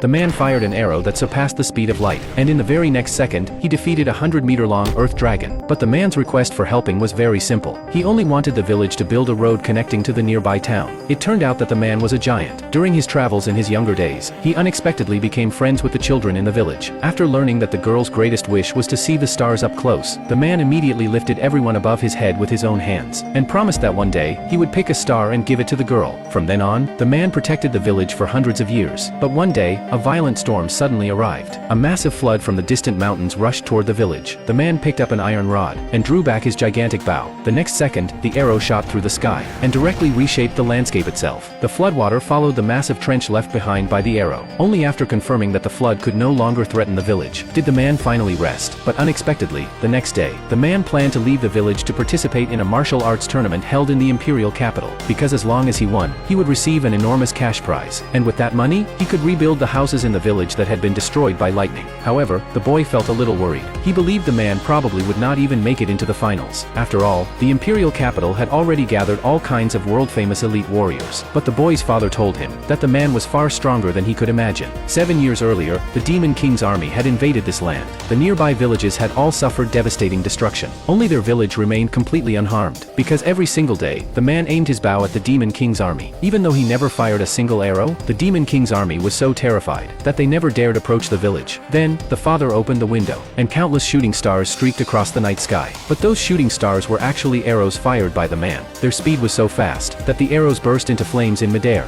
the man fired an arrow that surpassed the speed of light, and in the very next second, he defeated a 100-meter-long earth dragon. But the man's request for helping was very simple. He only wanted the village to build a road connecting to the nearby town. It turned out that the man was a giant. During his travels in his younger days, he unexpectedly became friends with the children in the village. After learning that the girl's greatest wish was to see the stars up close, the man immediately lifted everyone above his head with his own hands, and promised that one day, he would pick a star and give it to the girl. From then on, the man protected the village for hundreds of years. But one day, a violent storm suddenly arrived. A massive flood from the distant mountains rushed toward the village. The man picked up an iron rod, and drew back his gigantic bow. The next second, the arrow shot through the sky, and directly reshaped the landscape itself. The floodwater followed the massive trench left behind by the arrow. Only after confirming that the flood could no longer threaten the village, did the man finally rest. But unexpectedly, the next day, the man planned to leave the village to participate in a martial arts tournament held in the imperial capital, because as long as he won, he would receive an enormous cash prize, and with that money, he could rebuild the houses in the village that had been destroyed by lightning. However, the boy felt a little worried. He believed the man probably would not even make it into the finals. After all, the imperial capital had already gathered all kinds of world-famous elite warriors. But the boy's father told him that the man was far stronger than he could imagine. 7 years earlier, the Demon King's army had invaded this land. The nearby villages had all suffered devastating destruction. Only their village remained completely unharmed, because every single day, the man aimed his bow at the Demon King's army. Even though he never fired a single arrow, the Demon King's army was so terrified that they never dared approach the village. Then, the father opened the window, and countless shooting stars streaked across the night sky. But those shooting stars were actually arrows fired by the man. Their speed was so fast that the arrows burst into flames in midair.